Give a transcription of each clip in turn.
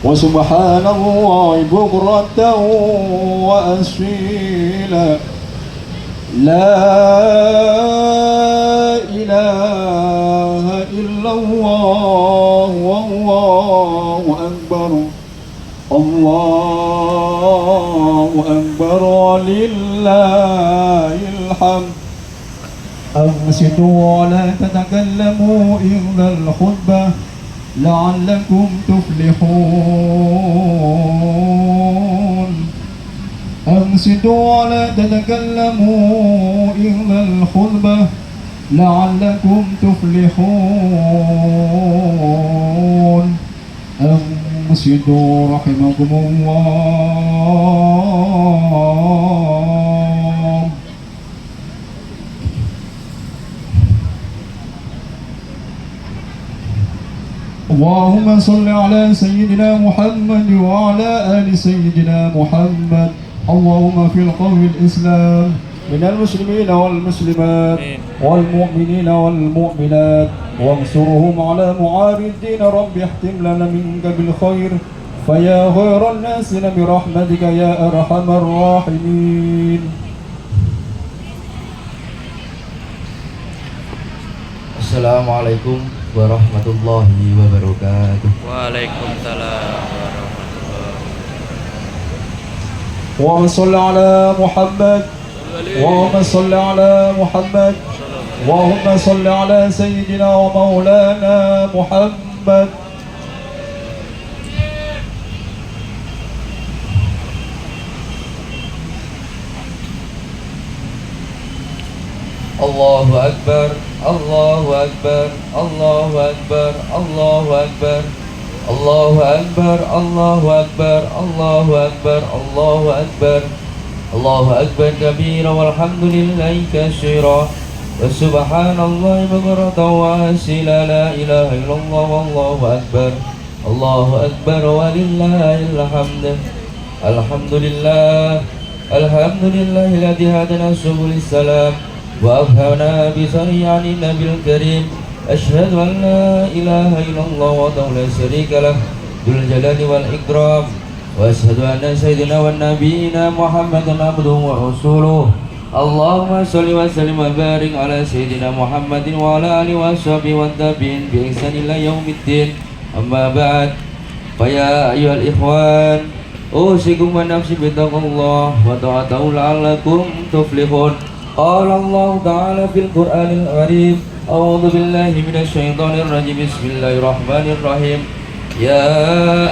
وسبحان الله بكرة وأصيلا لا إله إلا الله والله أكبر الله أكبر ولله الحمد أنصتوا ولا تتكلموا إلا الخطبة لعلكم تفلحون أنصتوا ولا تتكلموا إلا الخطبة لعلكم تفلحون أنصتوا رحمكم الله. اللهم صل على سيدنا محمد وعلى آل سيدنا محمد. اللهم في القوم الإسلام من المسلمين والمسلمات والمؤمنين والمؤمنات وانصرهم على معارضين. رب احتم لنا منك بالخير فيا خير الناس برحمتك يا أرحم الراحمين. Assalamualaikum warahmatullahi wabarakatuh. Waalaikumsalam warahmatullahi اللهم صل على محمد اللهم صل على محمد اللهم صل على سيدنا ومولانا محمد. Allahu Akbar, Allahu Akbar, Allahu Akbar, Allahu Akbar, Allahu Akbar, Allahu Akbar, Allahu Akbar, Allahu Akbar, Allahu Akbar kabira walhamdulillahi katsira wa subhanallahi bukratan wa asila la ilaha illallah wallahu akbar, Allahu Akbar walillahil hamd. Alhamdulillah, alhamdulillahilladzi hadana subulis salam وأفهمنا بشريعة النبي الكريم. أشهد أن لا إله إلا الله وحده لا شريك له ذو الجلال والإكرام وأشهد أن سيدنا ونبينا محمدا عبده ورسوله. اللهم صل وسلم وبارك على سيدنا محمد وعلى آله وصحبه والتابعين بإحسان إلى يوم الدين. أما بعد فيا أيها الإخوان أوصيكم ونفسي بتقوى الله وطاعته لعلكم تفلحون. قال الله تعالى في القرآن الكريم أعوذ بالله من الشيطان الرجيم بسم الله الرحمن الرحيم يا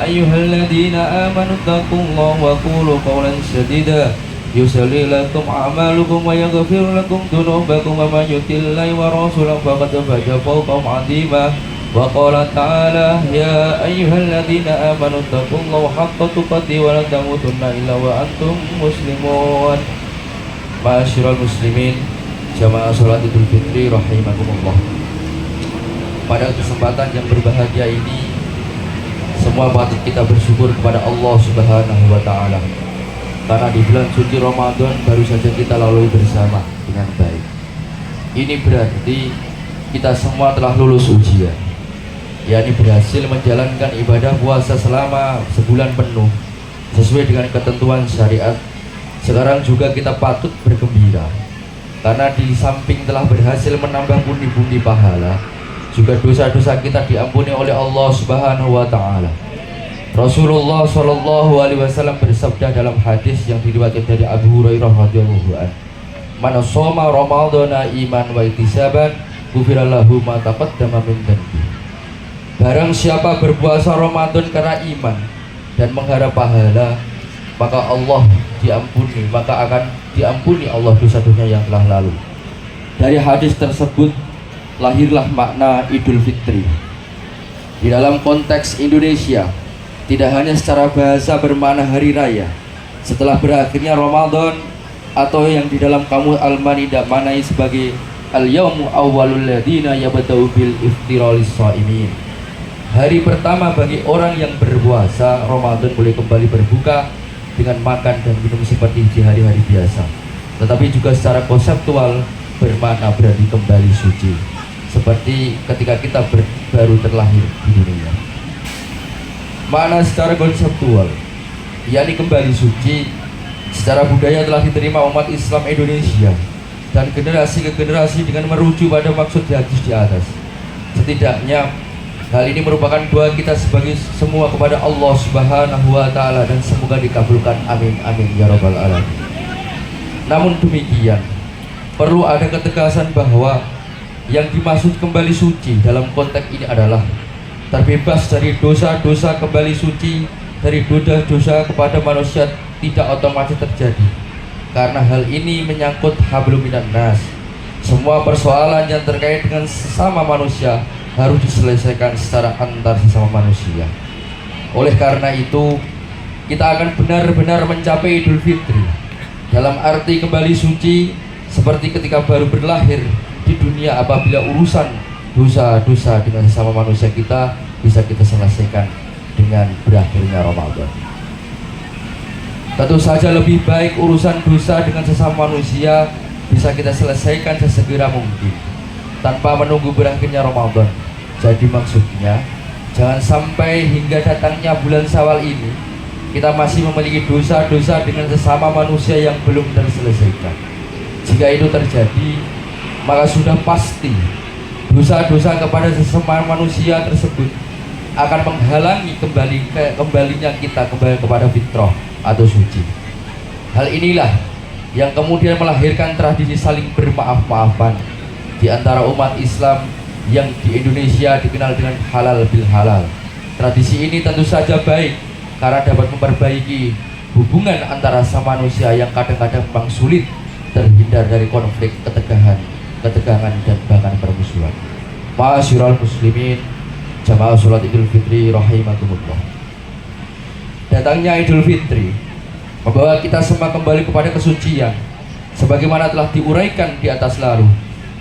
أيها الذين آمنوا اتقوا الله وقولوا قولا سديدا يصلح لكم أعمالكم ويغفر لكم ذنوبكم ومن يطع الله ورسوله فقد فاز فوزا عظيما. وقال تعالى يا أيها الذين آمنوا اتقوا الله حق تقاته ولا تموتن إلا وأنتم مسلمون. Ma'asyiral muslimin, jamaah sholat Idul Fitri rahimakumullah. Pada kesempatan yang berbahagia ini, semua patut kita bersyukur kepada Allah Subhanahu wa taala. Karena di bulan suci Ramadan baru saja kita lalui bersama dengan baik. Ini berarti kita semua telah lulus ujian, yakni berhasil menjalankan ibadah puasa selama sebulan penuh sesuai dengan ketentuan syariat. Sekarang juga kita patut bergembira karena di samping telah berhasil menambah pundi-pundi pahala, juga dosa-dosa kita diampuni oleh Allah Subhanahu wa taala. Rasulullah Shallallahu alaihi wasallam bersabda dalam hadis yang diriwayatkan dari Abu Hurairah radhiyallahu anhu, "Man shoma ramadhana iman wa ihtisaban, ghufira lahu ma taqaddama min dhanbi." Barang siapa berpuasa Ramadan karena iman dan mengharap pahala, maka akan diampuni Allah dosa-dosanya yang telah lalu. Dari hadis tersebut lahirlah makna Idul Fitri. Di dalam konteks Indonesia, tidak hanya secara bahasa bermakna hari raya setelah berakhirnya Ramadan, atau yang di dalam kamus Al-Manidah maknai sebagai al-yaumu awwalul ladzina yabda'u bil iftiralis shaimin. Hari pertama bagi orang yang berpuasa Ramadan boleh kembali berbuka dengan makan dan minum seperti di hari-hari biasa, tetapi juga secara konseptual bermakna berarti kembali suci, seperti ketika kita baru terlahir di dunia. Makna secara konseptual, yakni kembali suci secara budaya telah diterima umat Islam Indonesia dan generasi ke generasi dengan merujuk pada maksud hadis di atas. Setidaknya hal ini merupakan doa kita sebagai semua kepada Allah Subhanahu wa taala dan semoga dikabulkan, amin amin ya rabbal alamin. Namun demikian, perlu ada ketegasan bahwa yang dimaksud kembali suci dalam konteks ini adalah terbebas dari dosa-dosa. Kembali suci dari dosa-dosa kepada manusia tidak otomatis terjadi, karena hal ini menyangkut hablum minan nas. Semua persoalan yang terkait dengan sesama manusia harus diselesaikan secara antar sesama manusia. Oleh karena itu, kita akan benar-benar mencapai Idul Fitri dalam arti kembali suci seperti ketika baru berlahir di dunia, apabila urusan dosa-dosa dengan sesama manusia kita bisa kita selesaikan dengan berakhirnya Ramadan. Tentu saja lebih baik urusan dosa dengan sesama manusia bisa kita selesaikan sesegera mungkin tanpa menunggu berakhirnya Ramadan. Jadi maksudnya, jangan sampai hingga datangnya bulan Syawal ini kita masih memiliki dosa-dosa dengan sesama manusia yang belum terselesaikan. Jika itu terjadi, maka sudah pasti dosa-dosa kepada sesama manusia tersebut akan menghalangi kembalinya kita kembali kepada fitrah atau suci. Hal inilah yang kemudian melahirkan tradisi saling bermaaf-maafan di antara umat Islam yang di Indonesia dikenal dengan halal bil halal. Tradisi ini tentu saja baik karena dapat memperbaiki hubungan antara sama manusia yang kadang-kadang memang sulit terhindar dari konflik, ketegangan dan bahkan permusuhan. Ma'asyiral muslimin, jamaah sholat Idul Fitri rahimakumullah. Datangnya Idul Fitri membawa kita semua kembali kepada kesucian sebagaimana telah diuraikan di atas lalu.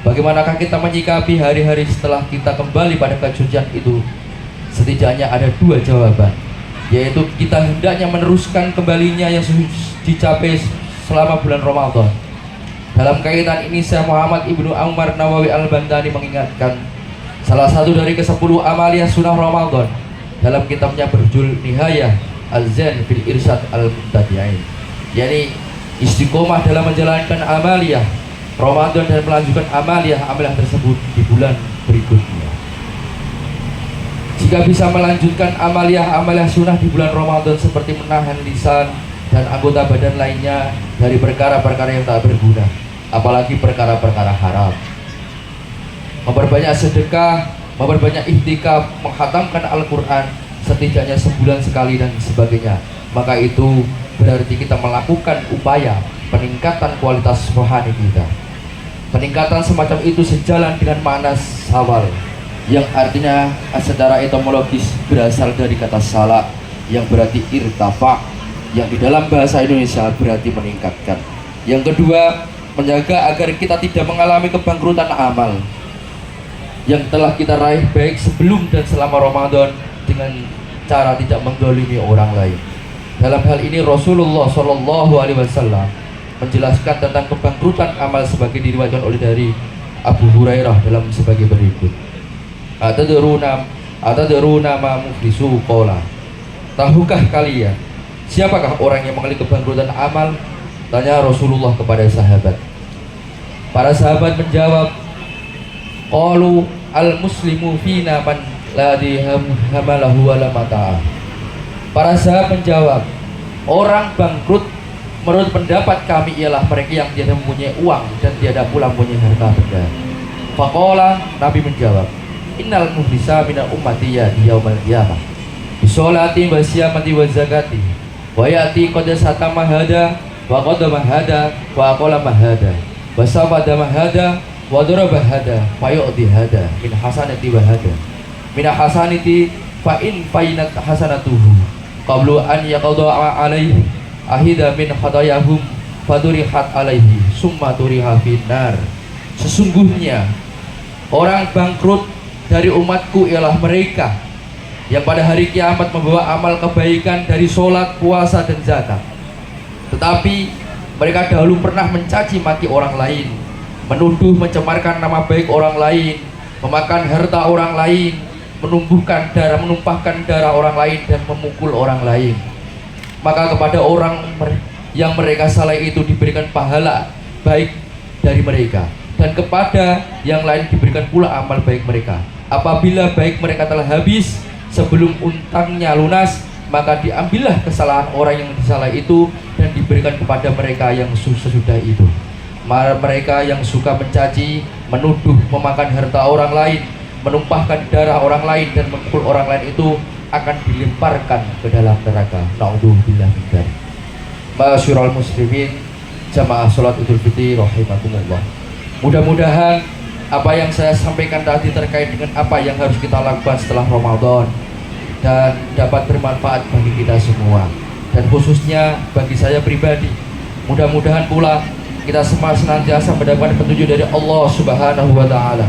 Bagaimanakah kita menyikapi hari-hari setelah kita kembali pada kesucian itu? Setidaknya ada dua jawaban, yaitu kita hendaknya meneruskan kembalinya yang dicapai selama bulan Ramadan. Dalam kaitan ini, Syekh Muhammad Ibnu Umar Nawawi Al-Bantani mengingatkan salah satu dari ke-10 amaliyah sunnah Ramadan dalam kitabnya berjudul Nihayah Al-Zain fil Irsyad Al-Mubtadi'in, yakni istiqomah dalam menjalankan amaliyah Ramadan dan melanjutkan amaliyah tersebut di bulan berikutnya. Jika bisa melanjutkan amaliyah sunnah di bulan Ramadan seperti menahan lisan dan anggota badan lainnya dari perkara-perkara yang tak berguna, apalagi perkara-perkara haram, memperbanyak sedekah, memperbanyak ihtikaf, menghatamkan Al-Quran setidaknya sebulan sekali dan sebagainya, maka itu berarti kita melakukan upaya peningkatan kualitas rohani kita. Peningkatan semacam itu sejalan dengan makna Syawal yang artinya secara etimologis berasal dari kata sala yang berarti irtafa, yang di dalam bahasa Indonesia berarti meningkatkan. Yang kedua, menjaga agar kita tidak mengalami kebangkrutan amal yang telah kita raih baik sebelum dan selama Ramadan dengan cara tidak menggolimi orang lain. Dalam hal ini Rasulullah SAW menjelaskan tentang kebangkrutan amal sebagai diriwayatkan oleh dari Abu Hurairah dalam sebagai berikut. Atadruna ma muflisu qala. Tahukah kalian siapakah orang yang mengalami kebangkrutan amal? Tanya Rasulullah kepada sahabat. Para sahabat menjawab, qalu al-muslimu fina man la hamalahu wala mata'a. Para sahabat menjawab, orang bangkrut menurut pendapat kami ialah mereka yang tiada mempunyai uang dan tiada pula mempunyai harta benda. Faqala, Nabi menjawab, innal muflisa minal ummati ya'ti yaumal qiyamah bisolati wa siyamati wa zakati wa ya'ti qad satama hada wa qadama hada wa aqala mahada wa sabada mahada wa daraba hada fa yu'ti hada min hasanati wa hada min hasanati fa in fainat hasanatuhu qablu an yaqda alaihi ahida min khatayahum fadurihat alaihi summa turiha finnar. Sesungguhnya orang bangkrut dari umatku ialah mereka yang pada hari kiamat membawa amal kebaikan dari sholat, puasa, dan zakat, tetapi mereka dahulu pernah mencaci maki orang lain, menuduh mencemarkan nama baik orang lain, memakan harta orang lain, menumbuhkan darah, menumpahkan darah orang lain dan memukul orang lain. Maka kepada orang yang mereka salah itu diberikan pahala baik dari mereka, dan kepada yang lain diberikan pula amal baik mereka. Apabila baik mereka telah habis sebelum utangnya lunas, maka diambillah kesalahan orang yang disalah itu dan diberikan kepada mereka yang sesudah itu. Mereka yang suka mencaci, menuduh, memakan harta orang lain, menumpahkan darah orang lain dan memukul orang lain itu akan dilemparkan ke dalam neraka. Na'udzubillah min dzalik. Ma'asyiral muslimin, jamaah salat Idul Fitri rahimakumullah. Mudah-mudahan apa yang saya sampaikan tadi terkait dengan apa yang harus kita lakukan setelah Ramadan dan dapat bermanfaat bagi kita semua, dan khususnya bagi saya pribadi. Mudah-mudahan pula kita semua senantiasa mendapat petunjuk dari Allah Subhanahu wa taala,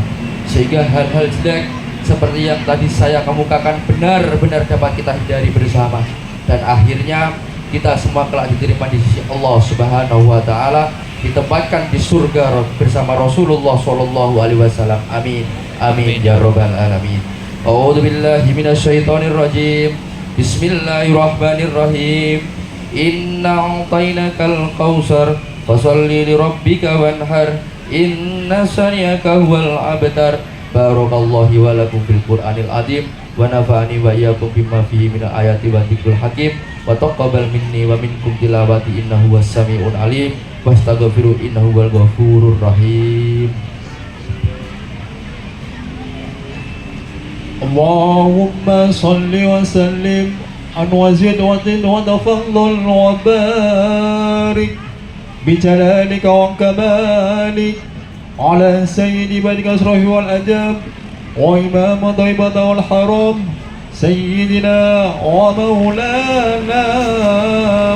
sehingga hal-hal jelek seperti yang tadi saya kemukakan benar-benar dapat kita hindari bersama, dan akhirnya kita semua kelak diterima di sisi Allah Subhanahu wa taala, ditempatkan di surga bersama Rasulullah sallallahu alaihi wasallam. Amin. Amin ya rabbal alamin. A'udzu billahi minasyaitonir rajim. Bismillahirrahmanirrahim. Inna a'tainakal kautsar fasholli li rabbika wanhar. Inna saniyaka huwal abtar. Barakallahu wa lakum fil Qur'anil azim wa nafa'ani wa iyyakum bima fihi minal ayati wa dzikril hakim wa taqabbal minni wa minkum tilawati innahu was-sami'un alim wastaghfiru innahu wal ghafurur rahim. Allahumma salli wa sallim an wazid wa zid wa tafadhal wa barik bi jalalika wa kamalik ala sayyidi badika asrahi wal adab wa imam taibata wal haram sayyidina wa maulana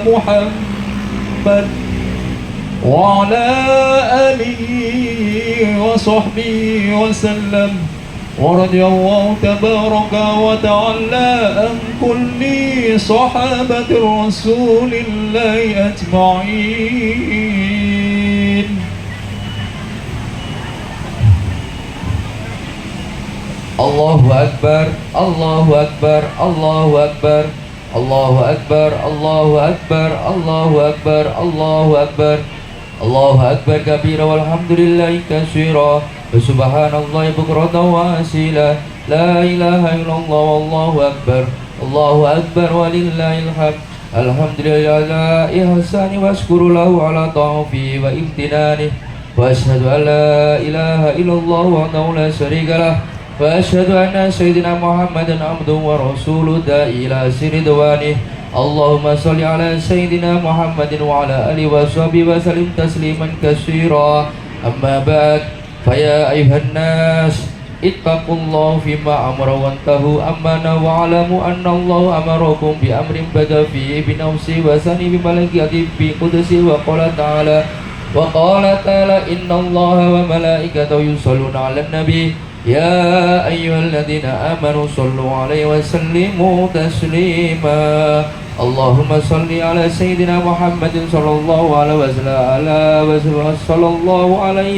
Muhammad wa ala alihi wa sahbihi wa sallam. ورضي الله تبارك وتعالى عن كل صحابة رسول الله أجمعين. Allahu Akbar, Allahu Akbar, Allahu Akbar, Allahu Akbar, Allahu Akbar, Allahu Akbar, Allahu Akbar, Allahu Akbar kabira walhamdulillahi katsira. Subhanallahi bukratan wa asila. La ilaha illallah wallahu akbar. Allahu akbar walillahil hamd. Alhamdulillah ala ihsani waskuru lahu ala ta'afi wa imtinani. Wa ashhadu an la ilaha illallah wahdahu la syarika lah. Wa ashhadu anna sayyidina Muhammadan abduhu wa rasuluhu da'i ila siridwani. Allahumma salli ala sayyidina Muhammadin wa ala alihi wa sahbihi wa sallim tasliman katsira. Amma ba'd. Faya ayuhan nas ittaqullah fima amara wa antahu amana wa alamu anna Allah amarakum bi amrin bada fi bi nafsi wa sani bi malaikati bi qudusi wa qala ta'ala inna Allah wa malaikatahu yusalluna 'alan nabi ya ayyuhalladzina amanu sallu 'alaihi wa sallimu taslima. Allahumma salli ala sayyidina Muhammadin sallallahu alaihi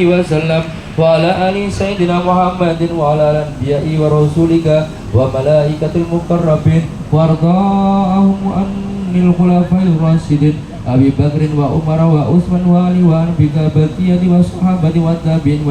wasallam wa ala ali sayyidina Muhammadin wa ala anbiya'i wa rasulika wa malaikatil muqarrabin warda'ahum anil khulafa'ir rasyidin Abi Bakrin wa Umar wa Utsman wa Ali wa Anbika Baqiyati wa sahabati wa tabi'in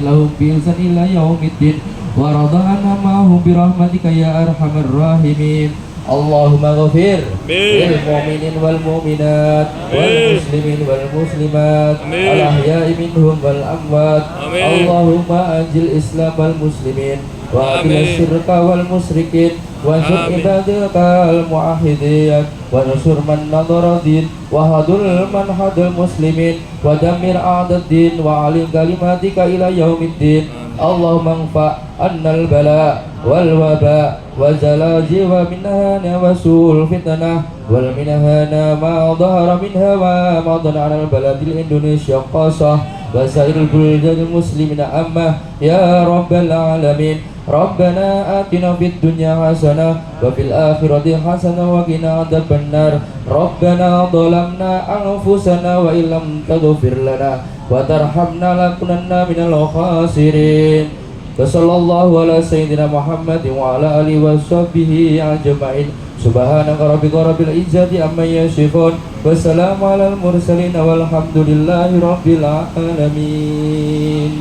lahum bi ihsan ila yaumiddin wa rada'ana ma'hum bi rahmatika ya arhamar rahimin. Allahumma ghafir lil mu'minin wal mu'minat wal muslimin wal muslimat al ahya'i minhum wal amwat. Allahumma anjil islam wal muslimin wa adil syirka wal musyrikin wa ansur ibadaka al mu'ahidin wa nusur man nadara din wa hadul man hadal muslimin wa damir a'dad din wa alim kalimatika ila yaumiddin. Allahumma anfa' annal bala wal waba wa zalaji wa minhana wa sul fitnah wal minhana ma dhahara minha wa ma dhana al baladil Indonesia qasah wa sairil buldadil muslimina amma ya rabbal alamin. Rabbana atina fid dunya hasanah wa fil akhirati hasanah wa qina adzabannar. Rabbana dhalamna anfusana wa illam taghfir lana wa tarhamna lakunanna minal khasirin. Wassallallahu ala sayyidina Muhammad wa ala alihi wa sahbihi ajma'in. Subhanaka rabbika rabbil izzati amma yasifun. Wassalamu alal mursalin walhamdulillahi rabbil alamin.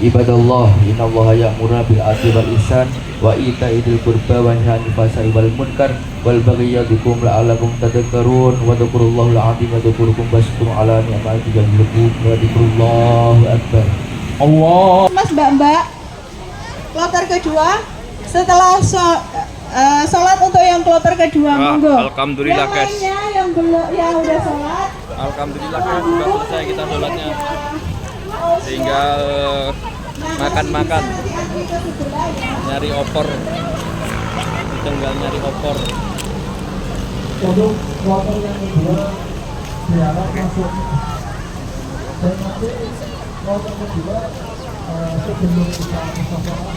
Ibadallah, innallaha ya'muru bil 'adli wal ihsan wa ita'i dzil qurba wa yanha 'anil fahsya'i wal munkar wal baghi ya'idukum la'allakum tadhakkarun wa dzkurullahal 'azim wa dzkurukum waskuru ala ni'matihi yazidukum wa dzikrullahi akbar. Allah. Mas Mbak, kloter kedua setelah sholat untuk yang kloter kedua, monggo. Alhamdulillah Yang guys. lainnya yang belum, yang udah sholat. Alhamdulillah guys, sudah selesai kita sholatnya. Tinggal makan-makan, nyari opor, tinggal nyari opor. Untuk kloter yang kedua diharap masuk, dan nanti kloter kedua sebelum kita bersama